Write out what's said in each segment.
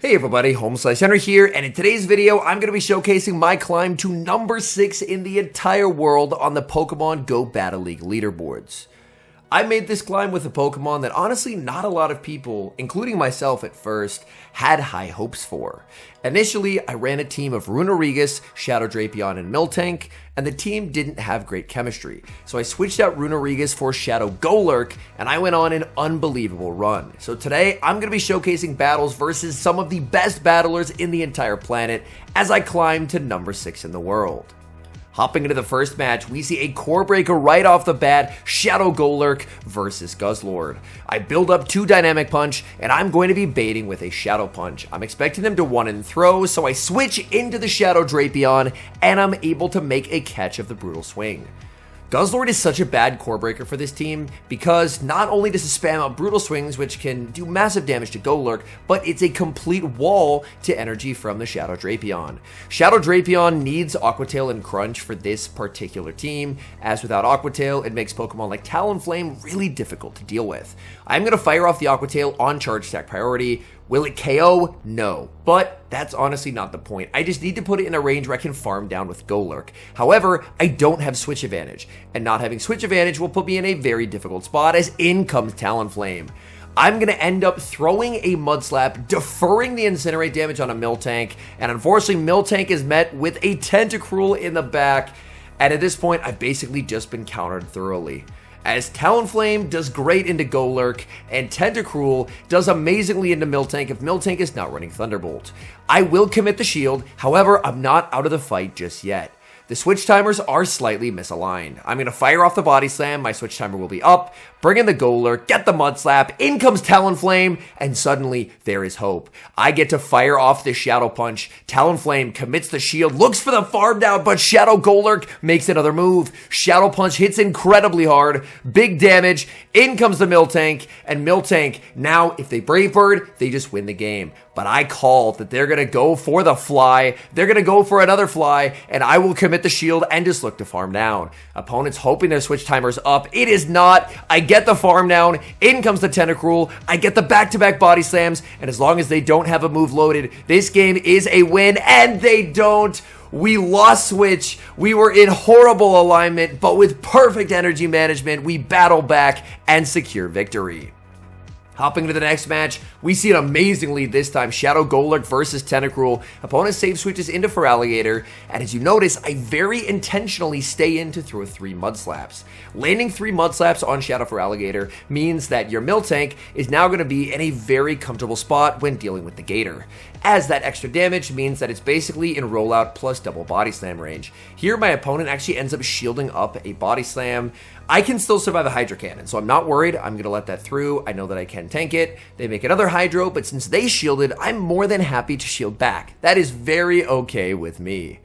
Hey everybody, HomeSliceHenry here, and in today's video, I'm going to be showcasing my climb to number 6 in the entire world on the Pokemon GO Battle League leaderboards. I made this climb with a Pokemon that honestly not a lot of people, including myself at first, had high hopes for. Initially, I ran a team of Runerigus, Shadow Drapion, and Miltank, and the team didn't have great chemistry. So I switched out Runerigus for Shadow Golurk, and I went on an unbelievable run. So today, I'm going to be showcasing battles versus some of the best battlers in the entire planet as I climb to number 6 in the world. Hopping into the first match, we see a core breaker right off the bat, Shadow Golurk versus Guzzlord. I build up 2 Dynamic Punch, and I'm going to be baiting with a Shadow Punch. I'm expecting them to one and throw, so I switch into the Shadow Drapion, and I'm able to make a catch of the Brutal Swing. Guzzlord is such a bad core breaker for this team because not only does it spam out Brutal Swings, which can do massive damage to Golurk, but it's a complete wall to energy from the Shadow Drapion. Shadow Drapion needs Aqua Tail and Crunch for this particular team, as without Aqua Tail, it makes Pokemon like Talonflame really difficult to deal with. I'm going to fire off the Aqua Tail on Charge Stack priority. Will it KO? No. But that's honestly not the point. I just need to put it in a range where I can farm down with Golurk. However, I don't have Switch Advantage, and not having Switch Advantage will put me in a very difficult spot as in comes Talonflame. I'm going to end up throwing a Mud Slap, deferring the Incinerate damage on a Miltank, and unfortunately Miltank is met with a Tentacruel in the back, and at this point I've basically just been countered thoroughly, as Talonflame does great into Golurk, and Tentacruel does amazingly into Miltank if Miltank is not running Thunderbolt. I will commit the shield, however, I'm not out of the fight just yet. The switch timers are slightly misaligned. I'm going to fire off the Body Slam, my switch timer will be up, bring in the Golurk, get the Mud Slap, in comes Talonflame, and suddenly there is hope. I get to fire off this Shadow Punch, Talonflame commits the shield, looks for the farm down, but Shadow Golurk makes another move. Shadow Punch hits incredibly hard, big damage, in comes the Miltank, and Miltank, now if they Brave Bird, they just win the game. But I call that they're going to go for the fly, they're going to go for another fly, and I will commit the shield and just look to farm down. Opponents hoping their switch timer's up. It is not. I get the farm down. In comes the Tentacruel. I get the back-to-back Body Slams, and as long as they don't have a move loaded, this game is a win, and they don't. We lost switch. We were in horrible alignment, but with perfect energy management, we battle back and secure victory. Hopping to the next match, we see an amazing lead this time, Shadow Golurk versus Tentacruel. Opponent save switches into Feraligatr, and as you notice, I very intentionally stay in to throw 3 Mud Slaps. Landing 3 Mud Slaps on Shadow Feraligatr means that your Miltank is now going to be in a very comfortable spot when dealing with the Gator, as that extra damage means that it's basically in rollout plus double Body Slam range. Here, my opponent actually ends up shielding up a Body Slam. I can still survive a Hydro Cannon, so I'm not worried. I'm going to let that through. I know that I can tank it. They make another Hydro, but since they shielded, I'm more than happy to shield back. That is very okay with me.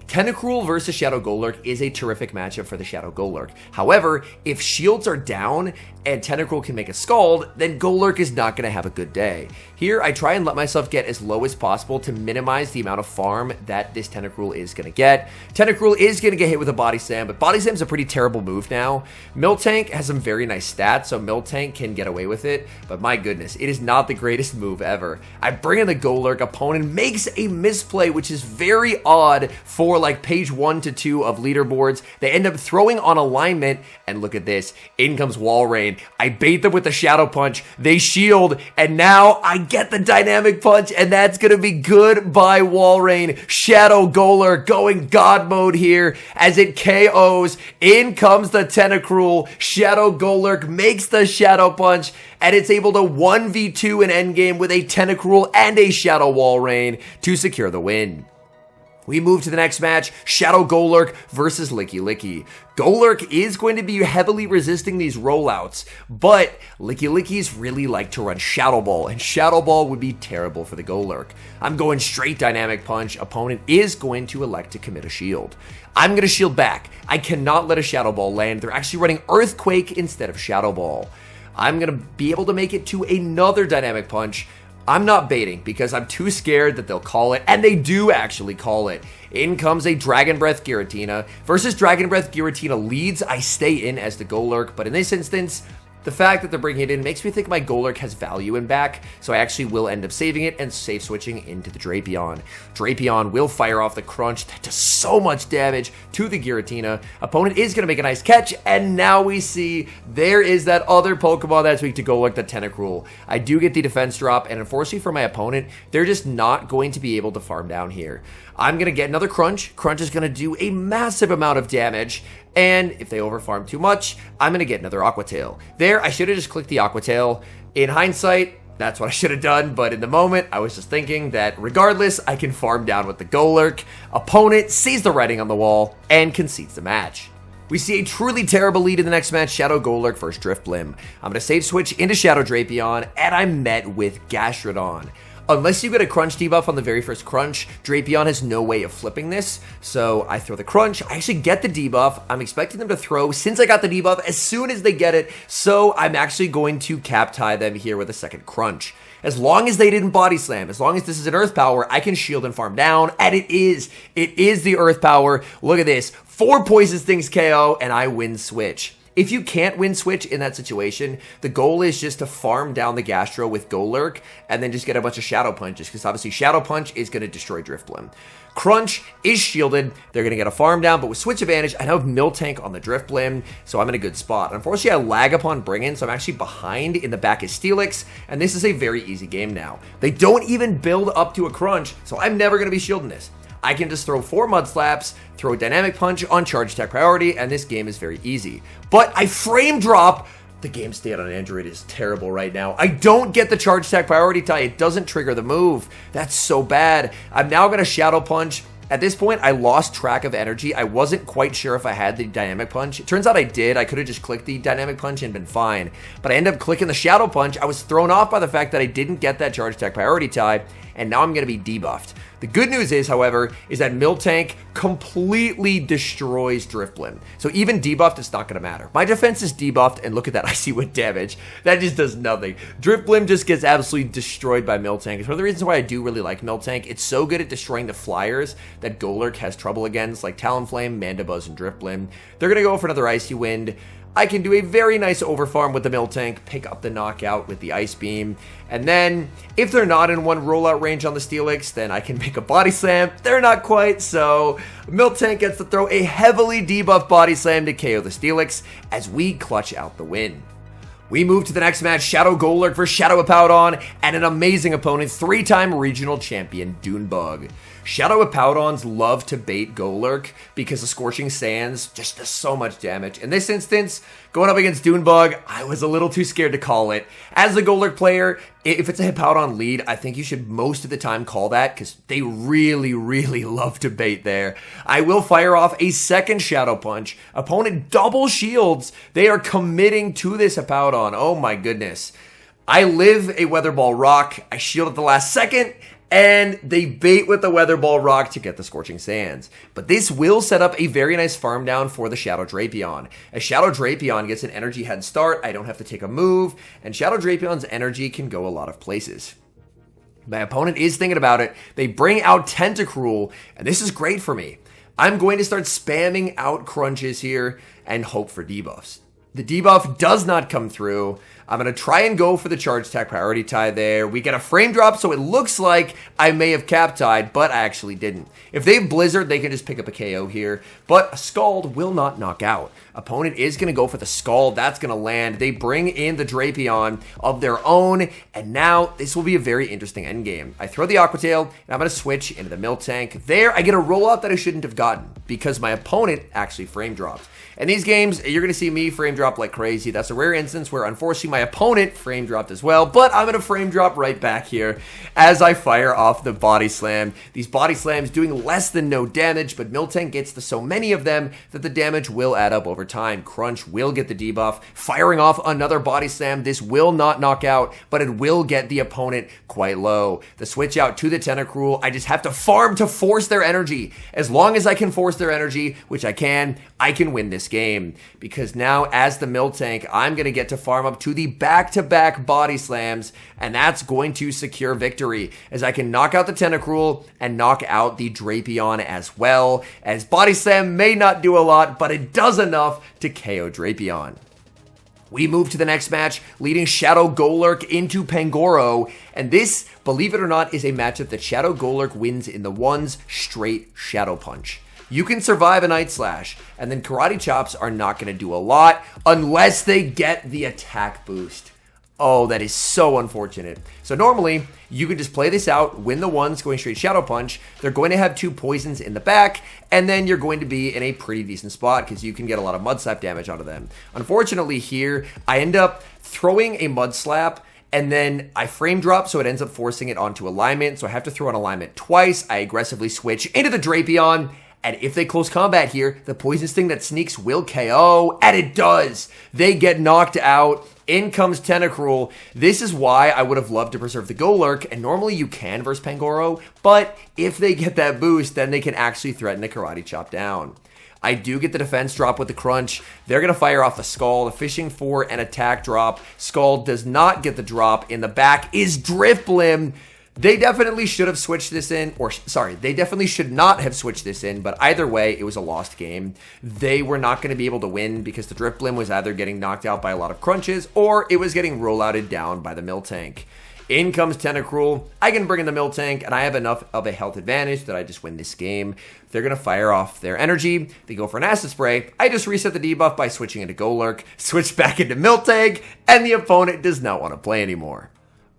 Tentacruel versus Shadow Golurk is a terrific matchup for the Shadow Golurk. However, if shields are down and Tentacruel can make a Scald, then Golurk is not going to have a good day. Here, I try and let myself get as low as possible to minimize the amount of farm that this Tentacruel is going to get. Tentacruel is going to get hit with a Body Slam, but Body Slam is a pretty terrible move now. Miltank has some very nice stats, so Miltank can get away with it, but my goodness, it is not the greatest move ever. I bring in the Golurk, opponent makes a misplay, which is very odd for like page 1 to 2 of leaderboards. They end up throwing on alignment, and look at this, in comes Walrein. I bait them with the Shadow Punch, they shield, and now I get the Dynamic Punch, and that's gonna be goodbye Walrein. Shadow Golurk going God mode here as it KOs. In comes the Tentacruel. Shadow Golurk makes the Shadow Punch, and it's able to 1v2 an endgame with a Tentacruel and a Shadow Walrein to secure the win. We move to the next match, Shadow Golurk versus Licky. Golurk is going to be heavily resisting these rollouts, but Licky's really like to run Shadow Ball, and Shadow Ball would be terrible for the Golurk. I'm going straight Dynamic Punch. Opponent is going to elect to commit a shield. I'm going to shield back. I cannot let a Shadow Ball land. They're actually running Earthquake instead of Shadow Ball. I'm going to be able to make it to another Dynamic Punch. I'm not baiting because I'm too scared that they'll call it, and they do actually call it. In comes a Dragon Breath Giratina. Versus Dragon Breath Giratina leads, I stay in as the Golurk, but in this instance, The fact that they're bringing it in makes me think my Golurk has value in back, so I actually will end up saving it and safe switching into the Drapion. Drapion will fire off the Crunch. That does so much damage to the Giratina. Opponent is going to make a nice catch, and now we see there is that other Pokemon that's weak to Golurk, the Tentacruel. I do get the defense drop, and unfortunately for my opponent, they're just not going to be able to farm down here. I'm going to get another Crunch. Crunch is going to do a massive amount of damage, and if they overfarm too much, I'm going to get another Aqua Tail. There, I should have just clicked the Aqua Tail. In hindsight, that's what I should have done, but in the moment, I was just thinking that regardless, I can farm down with the Golurk. Opponent sees the writing on the wall and concedes the match. We see a truly terrible lead in the next match, Shadow Golurk versus Drifblim. I'm going to save switch into Shadow Drapion, and I'm met with Gastrodon. Unless you get a Crunch debuff on the very first Crunch, Drapion has no way of flipping this, so I throw the Crunch. I actually get the debuff. I'm expecting them to throw, since I got the debuff, as soon as they get it, so I'm actually going to cap tie them here with a second Crunch. As long as they didn't Body Slam, as long as this is an Earth Power, I can shield and farm down, and it is the Earth Power. Look at this, 4 Poison Stings KO, and I win switch. If you can't win switch in that situation, the goal is just to farm down the Gastro with Golurk and then just get a bunch of Shadow Punches, because obviously Shadow Punch is going to destroy Drifblim. Crunch is shielded. They're going to get a farm down, but with switch advantage, I now have Miltank on the Drifblim, so I'm in a good spot. Unfortunately, I lag upon bring-in, so I'm actually behind. In the back is Steelix, and this is a very easy game now. They don't even build up to a Crunch, so I'm never going to be shielding this. I can just throw 4 Mud Slaps, throw a Dynamic Punch on Charge Attack priority, and this game is very easy. But I frame drop. The game state on Android is terrible right now. I don't get the Charge Attack priority tie. It doesn't trigger the move. That's so bad. I'm now going to Shadow Punch. At this point, I lost track of energy. I wasn't quite sure if I had the Dynamic Punch. It turns out I did. I could have just clicked the Dynamic Punch and been fine. But I ended up clicking the Shadow Punch. I was thrown off by the fact that I didn't get that Charge Attack priority tie, and now I'm going to be debuffed. The good news is, however, is that Miltank completely destroys Drifblim. So even debuffed, it's not going to matter. My defense is debuffed, and look at that Icy Wind damage. That just does nothing. Drifblim just gets absolutely destroyed by Miltank. It's one of the reasons why I do really like Miltank. It's so good at destroying the flyers that Golurk has trouble against, like Talonflame, Mandibuzz, and Drifblim. They're going to go for another Icy Wind. I can do a very nice overfarm with the Miltank, pick up the knockout with the Ice Beam, and then if they're not in one rollout range on the Steelix, then I can make a Body Slam. They're not quite, so Miltank gets to throw a heavily debuffed Body Slam to KO the Steelix as we clutch out the win. We move to the next match, Shadow Golurk versus Shadow Hippowdon, and an amazing opponent, 3-time regional champion, Dunebug. Shadow Hippowdons love to bait Golurk because the Scorching Sands just does so much damage. In this instance, going up against Dunebug, I was a little too scared to call it. As a Golurk player, if it's a Hippowdon lead, I think you should most of the time call that because they really, really love to bait there. I will fire off a second Shadow Punch. Opponent double shields. They are committing to this Hippowdon. Oh my goodness. I live a Weather Ball Rock. I shield at the last second, and they bait with the Weather Ball Rock to get the Scorching Sands. But this will set up a very nice farm down for the Shadow Drapion. As Shadow Drapion gets an energy head start, I don't have to take a move, and Shadow Drapion's energy can go a lot of places. My opponent is thinking about it. They bring out Tentacruel, and this is great for me. I'm going to start spamming out Crunches here and hope for debuffs. The debuff does not come through. I'm going to try and go for the Charge Attack priority tie there. We get a frame drop, so it looks like I may have cap tied, but I actually didn't. If they have Blizzard, they can just pick up a KO here, but a Scald will not knock out. Opponent is going to go for the Scald. That's going to land. They bring in the Drapion of their own, and now this will be a very interesting endgame. I throw the Aqua Tail, and I'm going to switch into the Miltank. There, I get a rollout that I shouldn't have gotten because my opponent actually frame dropped. In these games, you're going to see me frame drop like crazy. That's a rare instance where, unfortunately, my opponent frame dropped as well, but I'm going to frame drop right back here as I fire off the Body Slam. These Body Slams doing less than no damage, but Miltank gets to so many of them that the damage will add up over time. Crunch will get the debuff, firing off another Body Slam. This will not knock out, but it will get the opponent quite low. The switch out to the Tentacruel, I just have to farm to force their energy. As long as I can force their energy, which I can win this game, because now as the Miltank, I'm going to get to farm up to the back-to-back Body Slams, and that's going to secure victory, as I can knock out the Tentacruel and knock out the Drapion as well, as Body Slam may not do a lot, but it does enough to KO Drapion. We move to the next match, leading Shadow Golurk into Pangoro, and this, believe it or not, is a matchup that Shadow Golurk wins in the ones straight Shadow Punch. You can survive a Night Slash, and then Karate Chops are not going to do a lot unless they get the attack boost. Oh, that is so unfortunate. So normally, you can just play this out, win the ones going straight Shadow Punch. They're going to have 2 poisons in the back, and then you're going to be in a pretty decent spot because you can get a lot of Mud Slap damage out of them. Unfortunately here, I end up throwing a Mud Slap, and then I frame drop, so it ends up forcing it onto alignment. So I have to throw an alignment twice. I aggressively switch into the Drapion, and if they close combat here, the Poison Sting that sneaks will KO, and it does. They get knocked out. In comes Tentacruel. This is why I would have loved to preserve the Golurk, and normally you can versus Pangoro, but if they get that boost, then they can actually threaten a Karate Chop down. I do get the defense drop with the Crunch. They're going to fire off the Skull, the Fishing for an attack drop. Skull does not get the drop. In the back is Drifblim. They definitely should have switched this in, they definitely should not have switched this in, but either way, it was a lost game. They were not going to be able to win because the Drifblim was either getting knocked out by a lot of crunches or it was getting rollouted down by the Miltank. In comes Tentacruel. I can bring in the Miltank, and I have enough of a health advantage that I just win this game. They're going to fire off their energy. They go for an Acid Spray. I just reset the debuff by switching into Golurk, switch back into Miltank, and the opponent does not want to play anymore.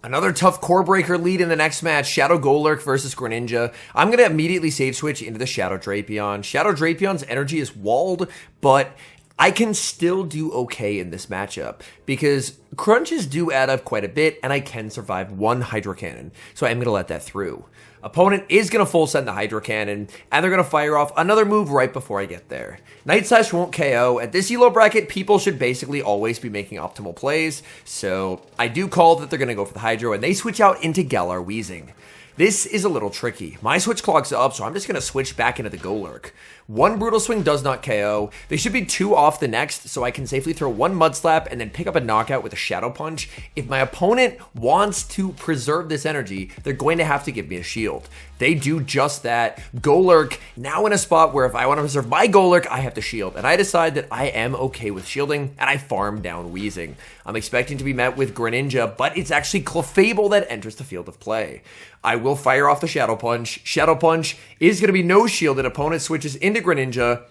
Another tough core breaker lead in the next match, Shadow Golurk versus Greninja. I'm going to immediately save switch into the Shadow Drapion. Shadow Drapion's energy is walled, but I can still do okay in this matchup because crunches do add up quite a bit, and I can survive 1 Hydro Cannon, so I'm going to let that through. Opponent is going to full send the Hydro Cannon, and they're going to fire off another move right before I get there. Night Slash won't KO. At this elo bracket, people should basically always be making optimal plays, so I do call that they're going to go for the Hydro, and they switch out into Galar Weezing. This is a little tricky. My switch clogs up, so I'm just going to switch back into the Golurk. 1 Brutal Swing does not KO. They should be 2 off the next, so I can safely throw 1 Mud Slap and then pick up a knockout with a Shadow Punch. If my opponent wants to preserve this energy, they're going to have to give me a shield. They do just that. Golurk now in a spot where if I want to preserve my Golurk, I have to shield. And I decide that I am okay with shielding, and I farm down Weezing. I'm expecting to be met with Greninja, but it's actually Clefable that enters the field of play. I will fire off the Shadow Punch. Shadow Punch is going to be no shielded. Opponent switches into Greninja,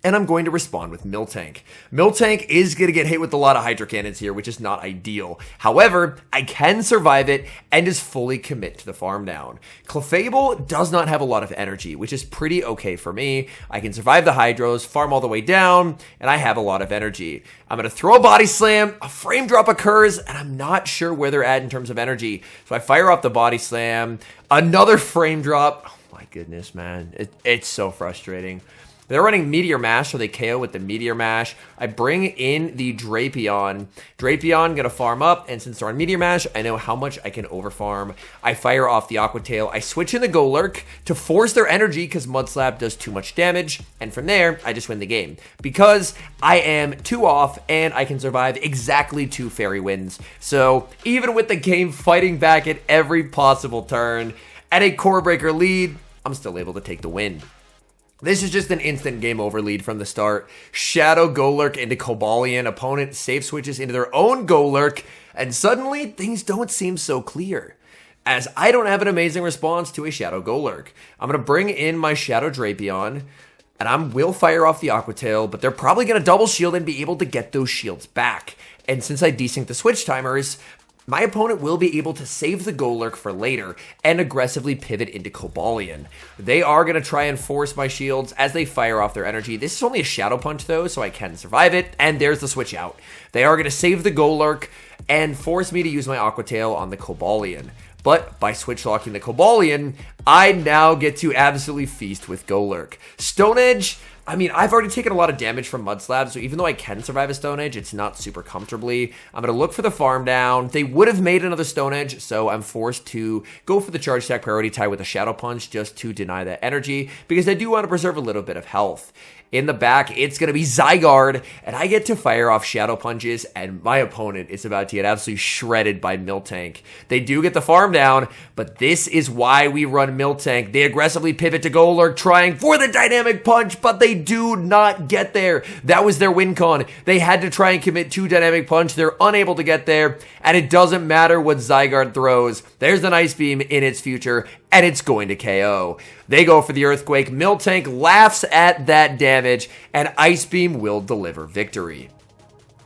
and I'm going to respond with Miltank. Miltank is going to get hit with a lot of Hydro Cannons here, which is not ideal. However, I can survive it and just fully commit to the farm down. Clefable does not have a lot of energy, which is pretty okay for me. I can survive the Hydros, farm all the way down, and I have a lot of energy. I'm going to throw a Body Slam, a frame drop occurs, and I'm not sure where they're at in terms of energy. So I fire off the Body Slam, another frame drop. Oh my goodness, man. It's so frustrating. They're running Meteor Mash, so they KO with the Meteor Mash. I bring in the Drapion. Drapion gonna farm up, and since they're on Meteor Mash, I know how much I can overfarm. I fire off the Aqua Tail. I switch in the Golurk to force their energy because Mud Slap does too much damage, and from there, I just win the game. Because I am 2 off, and I can survive exactly 2 Fairy Winds. So, even with the game fighting back at every possible turn, at a core breaker lead, I'm still able to take the win. This is just an instant game over lead from the start. Shadow Golurk into Cobalion. Opponent safe switches into their own Golurk. And suddenly, things don't seem so clear. As I don't have an amazing response to a Shadow Golurk. I'm going to bring in my Shadow Drapion. And I will fire off the Aqua Tail. But they're probably going to double shield and be able to get those shields back. And since I desync the switch timers, my opponent will be able to save the Golurk for later and aggressively pivot into Cobalion. They are going to try and force my shields as they fire off their energy. This is only a Shadow Punch though, so I can survive it, and there's the switch out. They are going to save the Golurk and force me to use my Aqua Tail on the Cobalion. But by switch locking the Cobalion, I now get to absolutely feast with Golurk. Stone Edge, I mean, I've already taken a lot of damage from Mud Slab, so even though I can survive a Stone Edge, it's not super comfortably. I'm going to look for the farm down. They would have made another Stone Edge, so I'm forced to go for the Charge Stack Priority Tie with a Shadow Punch just to deny that energy, because I do want to preserve a little bit of health. In the back, it's going to be Zygarde, and I get to fire off Shadow Punches, and my opponent is about to get absolutely shredded by Miltank. They do get the farm down, but this is why we run Miltank. They aggressively pivot to Golurk, trying for the Dynamic Punch, but they they do not get there. That was their win con. They had to try and commit 2 Dynamic Punch. They're unable to get there, and it doesn't matter what Zygarde throws. There's an Ice Beam in its future, and it's going to KO. They go for the Earthquake. Miltank laughs at that damage, and Ice Beam will deliver victory.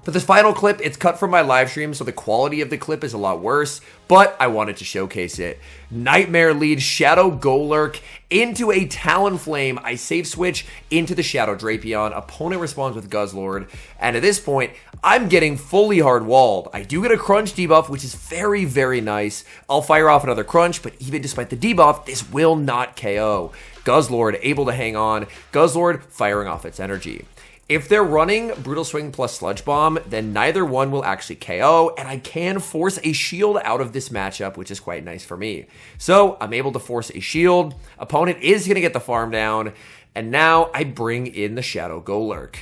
For this final clip, it's cut from my live stream, so the quality of the clip is a lot worse, but I wanted to showcase it. Nightmare leads Shadow Golurk into a Talonflame. I save switch into the Shadow Drapion. Opponent responds with Guzzlord, and at this point, I'm getting fully hard-walled. I do get a Crunch debuff, which is very, very nice. I'll fire off another Crunch, but even despite the debuff, this will not KO. Guzzlord able to hang on. Guzzlord firing off its energy. If they're running Brutal Swing plus Sludge Bomb, then neither one will actually KO, and I can force a shield out of this matchup, which is quite nice for me. So I'm able to force a shield. Opponent is going to get the farm down, and now I bring in the Shadow Golurk.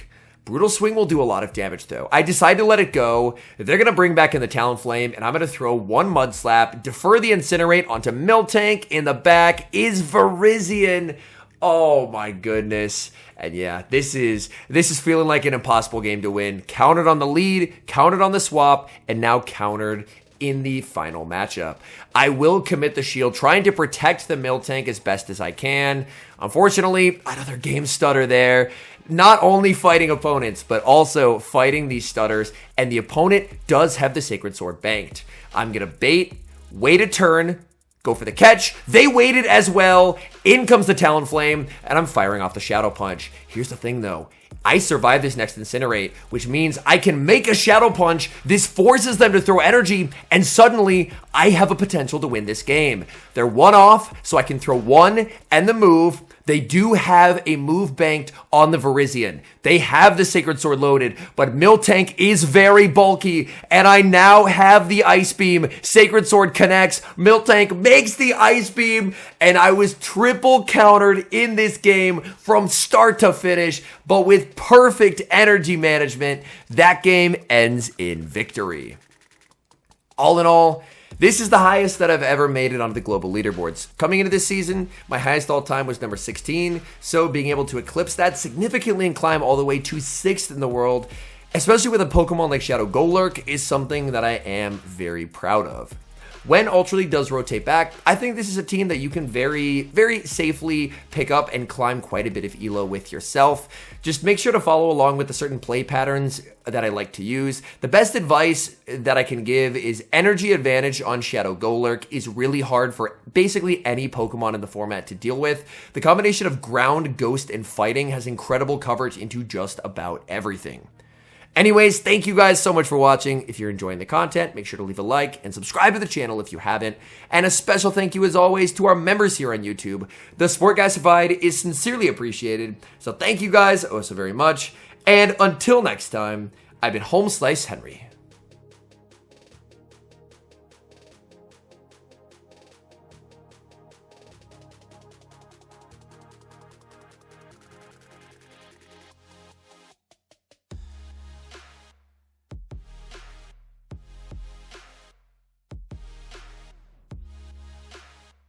Brutal Swing will do a lot of damage, though. I decide to let it go. They're going to bring back in the Talonflame, and I'm going to throw one Mud Slap, defer the Incinerate onto Miltank. In the back is Virizion. Oh my goodness. And yeah, this is feeling like an impossible game to win. Countered on the lead, countered on the swap, and now countered in the final matchup. I will commit the shield, trying to protect the Miltank as best as I can. Unfortunately, another game stutter there. Not only fighting opponents, but also fighting these stutters, and the opponent does have the Sacred Sword banked. I'm going to bait, wait a turn, go for the catch. They waited as well. In comes the Talonflame, and I'm firing off the Shadow Punch. Here's the thing, though. I survive this next Incinerate, which means I can make a Shadow Punch. This forces them to throw energy, and suddenly I have a potential to win this game. They're one off, so I can throw one and the move. They do have a move banked on the Virizion. They have the Sacred Sword loaded, but Miltank is very bulky, and I now have the Ice Beam. Sacred Sword connects, Miltank makes the Ice Beam, and I was triple countered in this game from start to finish, but with perfect energy management, that game ends in victory. All in all, this is the highest that I've ever made it onto the global leaderboards. Coming into this season, my highest all time was number 16, so being able to eclipse that significantly and climb all the way to 6th in the world, especially with a Pokemon like Shadow Golurk, is something that I am very proud of. When Ultra League does rotate back, I think this is a team that you can very, very safely pick up and climb quite a bit of elo with yourself. Just make sure to follow along with the certain play patterns that I like to use. The best advice that I can give is energy advantage on Shadow Golurk is really hard for basically any Pokemon in the format to deal with. The combination of ground, ghost, and fighting has incredible coverage into just about everything. Anyways, thank you guys so much for watching. If you're enjoying the content, make sure to leave a like and subscribe to the channel if you haven't. And a special thank you as always to our members here on YouTube. The support guys provide is sincerely appreciated. So thank you guys oh so very much. And until next time, I've been HomeSliceHenry.